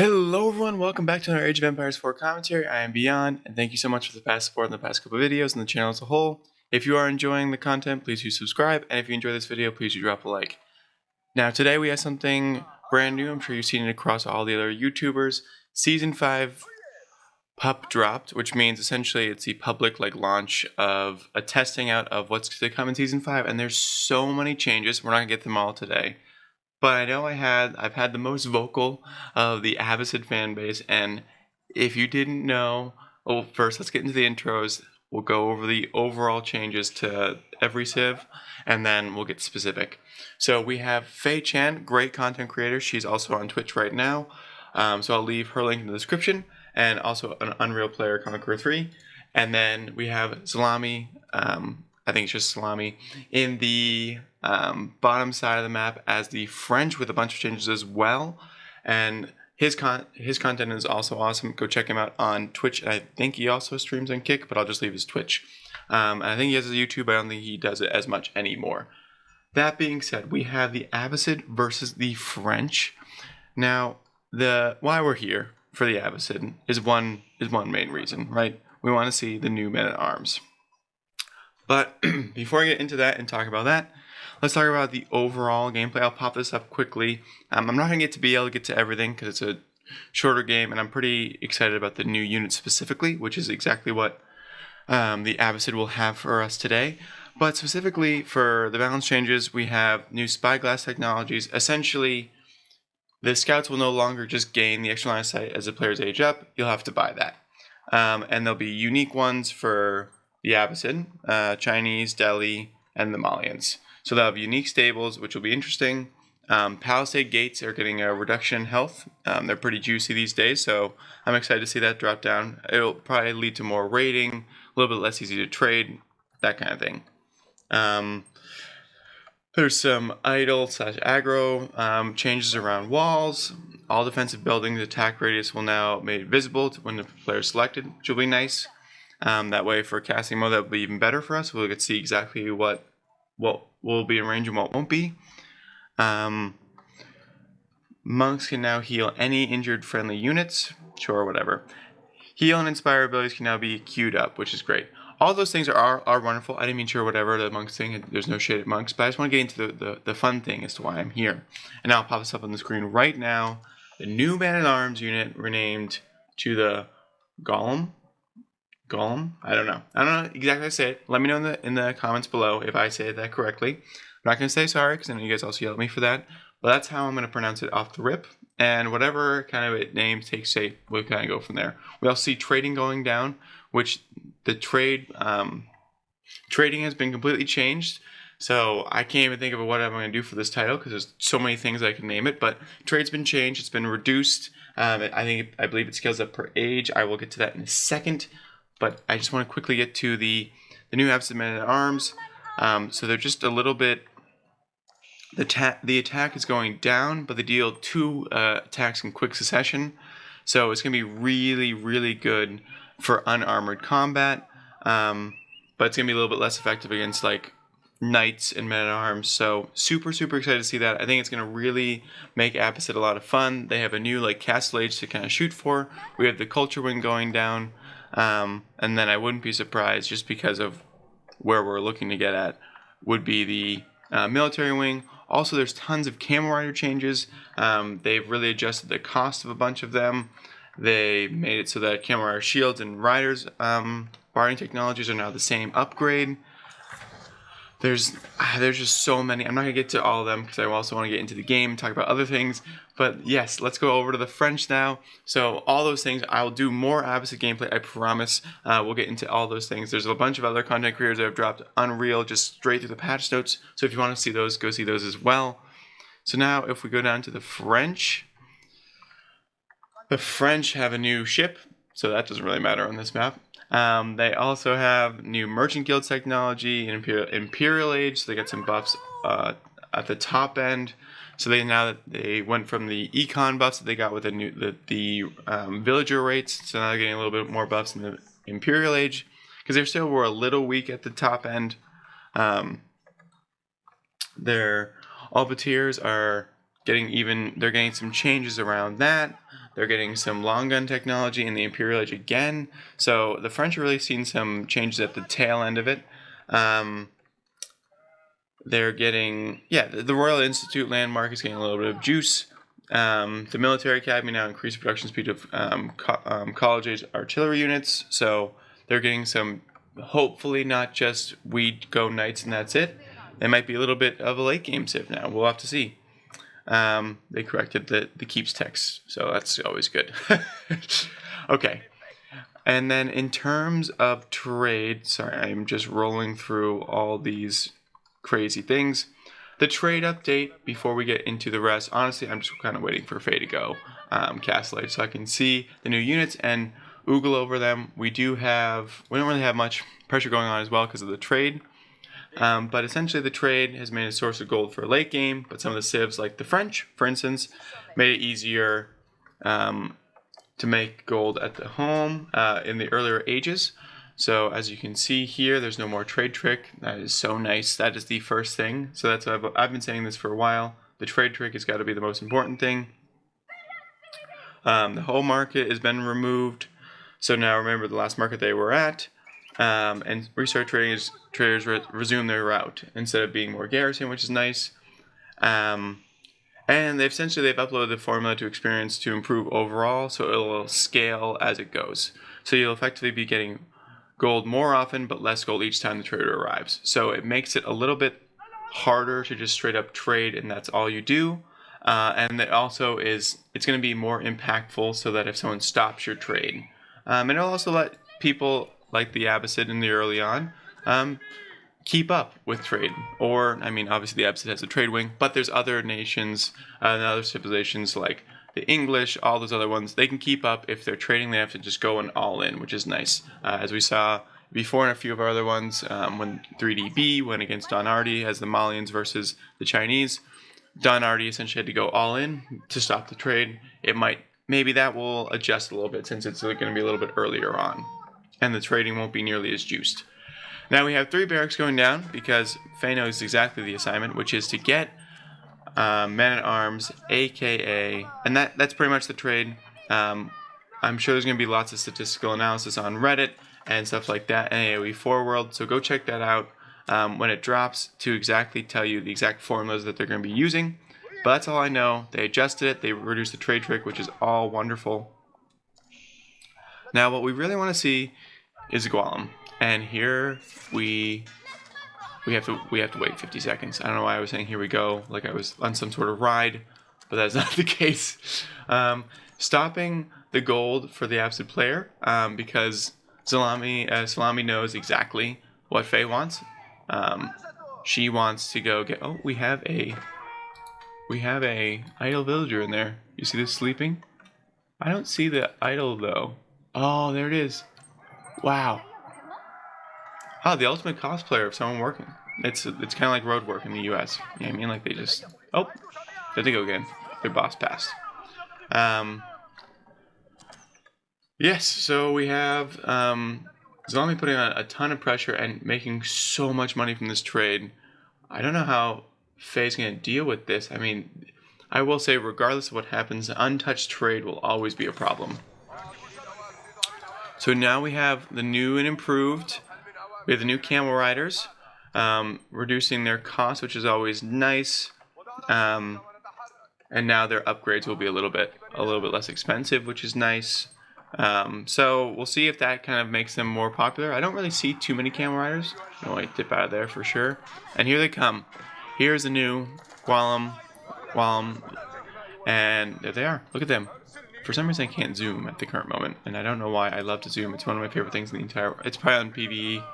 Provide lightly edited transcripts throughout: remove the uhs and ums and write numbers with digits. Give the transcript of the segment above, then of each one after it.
Hello everyone, welcome back to another Age of Empires 4 commentary. I am Beyond, and thank you so much for the past support in the past couple of videos and the channel as a whole. If you are enjoying the content, please do subscribe, and if you enjoy this video, please do drop a like. Now today we have something brand new. I'm sure you've seen it across all the other YouTubers. Season 5 pup dropped, which means essentially it's the public launch of a testing out of what's to come in Season 5, and there's so many changes. We're not going to get them all today. But I know I've had the most vocal of the Abbasid fan base, and if you didn't know, well, first let's get into the intros. We'll go over the overall changes to every civ, and then we'll get specific. So we have Faye Chan, great content creator. She's also on Twitch right now, so I'll leave her link in the description, and also an Unreal Player Conqueror 3. And then we have Salami, I think it's just Salami, in the bottom side of the map as the French with a bunch of changes as well. And his content is also awesome. Go check him out on Twitch. I think he also streams on Kick, but I'll just leave his Twitch. And I think he has a YouTube, but I don't think he does it as much anymore. That being said, we have the Abbasid versus the French. Now, why we're here for the Abbasid is one main reason, right? We want to see the new men-at-arms. But before I get into that and talk about that, let's talk about the overall gameplay. I'll pop this up quickly. I'm not going to be able to get to everything because it's a shorter game, and I'm pretty excited about the new unit specifically, which is exactly what the Abbasid will have for us today. But specifically for the balance changes, we have new spyglass technologies. Essentially, the scouts will no longer just gain the extra line of sight as the players age up. You'll have to buy that. And there'll be unique ones for the Abbasid, Chinese, Delhi, and the Malians. So they'll have unique stables, which will be interesting. Palisade gates are getting a reduction in health. They're pretty juicy these days, so I'm excited to see that drop down. It'll probably lead to more raiding, a little bit less easy to trade, that kind of thing. There's some idle/aggro changes around walls. All defensive buildings attack radius will now be made visible when the player is selected, which will be nice. That way for casting mode, that will be even better for us. We'll get to see exactly what will be in range and what won't be. Monks can now heal any injured friendly units. Sure, whatever. Heal and inspire abilities can now be queued up, which is great. All those things are wonderful. I didn't mean sure whatever the monks thing. There's no shade at monks, but I just want to get into the fun thing as to why I'm here. And now I'll pop this up on the screen right now. The new man-at-arms unit renamed to the Golem. I don't know exactly how to say it. Let me know in the comments below if I say that correctly. I'm not going to say sorry because I know you guys also yell at me for that. But that's how I'm going to pronounce it off the rip. And whatever kind of name takes shape, we'll kind of go from there. We also see trading going down, which the trading has been completely changed. So I can't even think of what I'm going to do for this title because there's so many things I can name it. But trade's been changed. It's been reduced. I believe it scales up per age. I will get to that in a second. But I just want to quickly get to the new Abbasid men-at-arms. So they're just a little bit. The attack is going down, but they deal 2 attacks in quick succession. So it's going to be really, really good for unarmored combat. But it's going to be a little bit less effective against knights and men-at-arms. So super, super excited to see that. I think it's going to really make Abbasid a lot of fun. They have a new castle age to kind of shoot for. We have the culture wing going down. And then I wouldn't be surprised, just because of where we're looking to get at, would be the military wing. Also, there's tons of camo rider changes. They've really adjusted the cost of a bunch of them. They made it so that camo rider shields and riders barding technologies are now the same upgrade. There's just so many. I'm not going to get to all of them because I also want to get into the game and talk about other things. But yes, let's go over to the French now. So all those things, I'll do more Abbasid gameplay, I promise. We'll get into all those things. There's a bunch of other content creators that have dropped Unreal just straight through the patch notes. So if you want to see those, go see those as well. So now if we go down to the French have a new ship. So that doesn't really matter on this map. They also have new Merchant Guild technology in Imperial Age, so they got some buffs at the top end. So now that they went from the econ buffs that they got with the villager rates, so now they're getting a little bit more buffs in the Imperial Age, because they still were a little weak at the top end. Their Albateers are getting some changes around that. They're getting some long gun technology in the Imperial Age again. So the French are really seeing some changes at the tail end of it. They're getting, the Royal Institute landmark is getting a little bit of juice. The military academy now increased production speed of college-age artillery units. So they're getting some, hopefully not just we go knights and that's it. They might be a little bit of a late game civ now. We'll have to see. They corrected the keeps text, so that's always good. Okay. And then in terms of trade, sorry, I'm just rolling through all these crazy things. The trade update, before we get into the rest, honestly, I'm just kind of waiting for Faye to go Castle Age so I can see the new units and oogle over them. We don't really have much pressure going on as well because of the trade. But essentially the trade has made a source of gold for a late game, but some of the civs, like the French, for instance, made it easier to make gold at the home in the earlier ages. So as you can see here, there's no more trade trick. That is so nice. That is the first thing. So that's what I've been saying this for a while. The trade trick has got to be the most important thing. The whole market has been removed. So now remember the last market they were at. And restart traders resume their route instead of being more garrison, which is nice. And they've uploaded the formula to experience to improve overall, so it will scale as it goes. So you'll effectively be getting gold more often, but less gold each time the trader arrives. So it makes it a little bit harder to just straight up trade, and that's all you do. And it also it's going to be more impactful, so that if someone stops your trade, and it'll also let people like the Abbasid in the early on, keep up with trade. Or, I mean, obviously the Abbasid has a trade wing, but there's other nations and other civilizations like the English, all those other ones, they can keep up. If they're trading, they have to just go all in, which is nice. As we saw before in a few of our other ones, when 3DB went against Don Arty as the Malians versus the Chinese, Don Arty essentially had to go all in to stop the trade. Maybe that will adjust a little bit since it's going to be a little bit earlier on, and the trading won't be nearly as juiced. Now we have 3 barracks going down because Faye knows exactly the assignment, which is to get men-at-arms, aka, and that's pretty much the trade. I'm sure there's going to be lots of statistical analysis on Reddit and stuff like that, and AoE 4 World, so go check that out when it drops to exactly tell you the exact formulas that they're going to be using. But that's all I know. They adjusted it, they reduced the trade trick, which is all wonderful. Now what we really want to see is a Golem, and here we have to wait 50 seconds. I don't know why I was saying here we go like I was on some sort of ride, but that's not the case. Stopping the gold for the Abbasid player because Salami knows exactly what Faye wants. She wants to go get. Oh, we have a idle villager in there. You see this sleeping? I don't see the idol though. Oh, there it is. Wow. Oh, the ultimate cosplayer of someone working. It's kind of like road work in the U.S. You know what I mean? Like they just... Oh, there they go again. Their boss passed. Yes, so we have Zalmi putting on a ton of pressure and making so much money from this trade. I don't know how Faye's going to deal with this. I mean, I will say regardless of what happens, untouched trade will always be a problem. So now we have the new and improved... We have the new camel riders, reducing their cost, which is always nice. And now their upgrades will be a little bit less expensive, which is nice. So we'll see if that kind of makes them more popular. I don't really see too many camel riders. No, I dip out of there for sure. And here they come. Here's the new Gwalum, and there they are. Look at them. For some reason I can't zoom at the current moment, and I don't know why. I love to zoom. It's one of my favorite things in the entire... It's probably on PvE.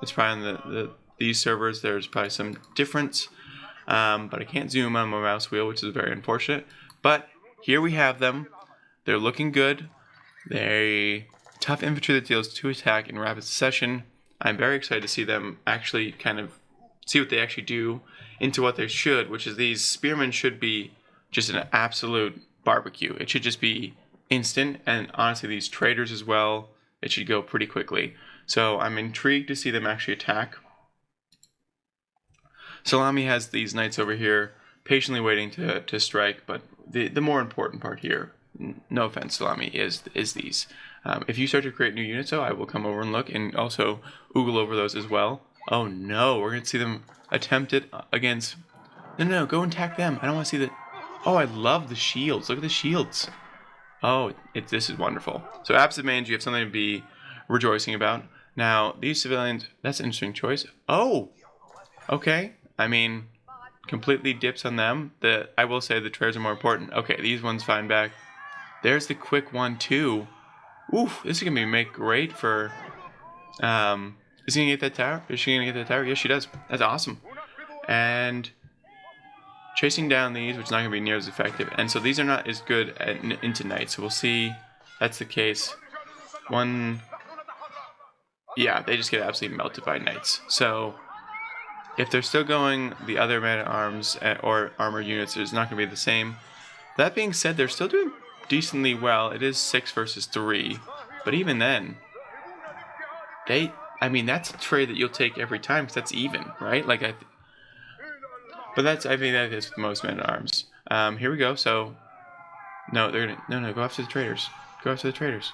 It's probably on these servers. There's probably some difference, but I can't zoom on my mouse wheel, which is very unfortunate. But here we have them. They're looking good. They're tough infantry that deals 2 attack in rapid succession. I'm very excited to see them actually kind of see what they actually do into what they should, which is these spearmen should be just an absolute barbecue. It should just be instant, and honestly these traders as well, it should go pretty quickly. So I'm intrigued to see them actually attack. Salami has these knights over here patiently waiting to strike, but the more important part here no offense, Salami, is these. If you start to create new units, though, I will come over and look and also oogle over those as well. Oh no, we're going to see them attempt it against... No, go and attack them. I don't want to see the... Oh, I love the shields. Look at the shields. Oh, this is wonderful. So Abbasid mains, you have something to be rejoicing about. Now, these civilians, that's an interesting choice. Oh, okay. I mean, completely dips on them. I will say the traders are more important. Okay, these ones find back. There's the quick 1-2. Oof, this is going to make great for... is he going to get that tower? Is she going to get that tower? Yes, she does. That's awesome. And chasing down these, which is not going to be near as effective. And so these are not as good into knights. So we'll see that's the case. Yeah, they just get absolutely melted by knights. So if they're still going the other man-at-arms or armor units, it's not going to be the same. That being said, they're still doing decently well. It is 6 versus 3. But even then, I mean, that's a trade that you'll take every time because that's even, right? Like, but I think that is the most men-at-arms. Here we go. So, no, they're gonna go after the traders. Go after the traders.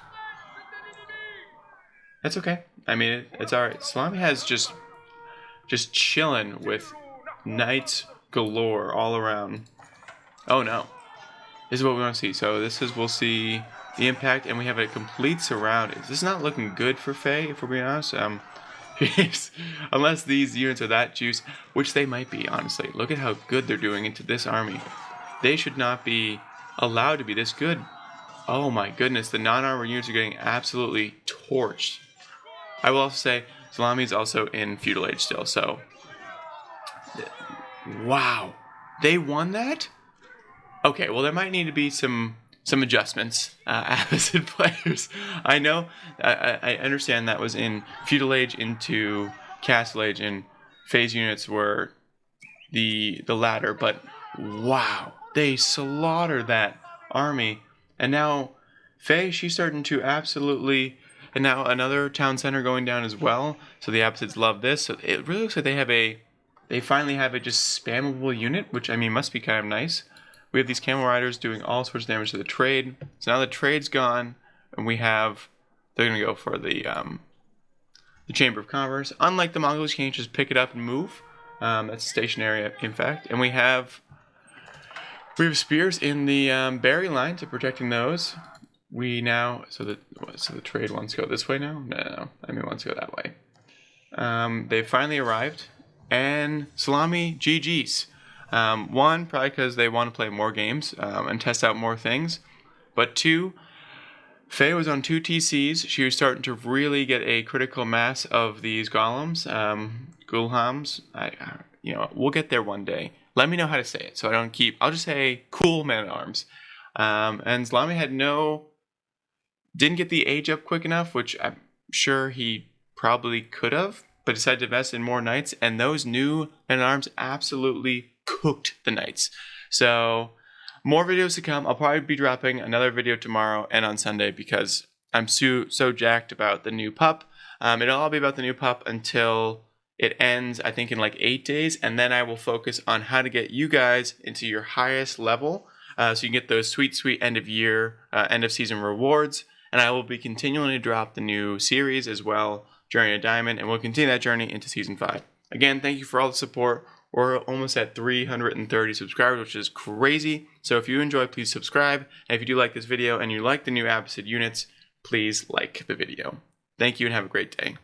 That's okay. I mean, it's all right. Salami has just chilling with knights galore all around. Oh no, this is what we want to see. So we'll see the impact, and we have a complete surround. This is not looking good for Faye, if we're being honest. Unless these units are that juice, which they might be, honestly. Look at how good they're doing into this army. They should not be allowed to be this good. Oh my goodness, the non-armor units are getting absolutely torched. I will also say, Salami is also in feudal age still, so... Wow. They won that? Okay, well there might need to be some adjustments, Abbasid players. I know, I understand that was in feudal age into castle age, and phase units were the latter, but wow, they slaughtered that army, and now Faye, she's starting to absolutely, and now another town center going down as well, so the Abbasids love this, so it really looks like they finally have a just spammable unit, which I mean must be kind of nice. We have these camel riders doing all sorts of damage to the trade. So now the trade's gone, and they're going to go for the Chamber of Commerce. Unlike the Mongols, you can't just pick it up and move. That's stationary, in fact. And we have spears in the berry line to protecting those. So the trade wants to go this way now? No. I mean, wants to go that way. They finally arrived, and Salami, GG's. One, probably because they want to play more games and test out more things. But two, Faye was on 2 TCs. She was starting to really get a critical mass of these golems, gulhams. We'll get there one day. Let me know how to say it, so I'll just say cool man-at-arms. And Salami didn't get the age up quick enough, which I'm sure he probably could have, but decided to invest in more knights, and those new men-at-arms absolutely cooked the knights. So more videos to come. I'll probably be dropping another video tomorrow and on Sunday because I'm so jacked about the new pup. It'll all be about the new pup until it ends, I think, in like 8 days, and then I will focus on how to get you guys into your highest level so you can get those sweet end of year, end of season rewards. And I will be continuing to drop the new series as well, Journey to Diamond, and we'll continue that journey into season 5. Again, thank you for all the support. We're almost at 330 subscribers, which is crazy. So if you enjoy, please subscribe. And if you do like this video and you like the new Abbasid units, please like the video. Thank you and have a great day.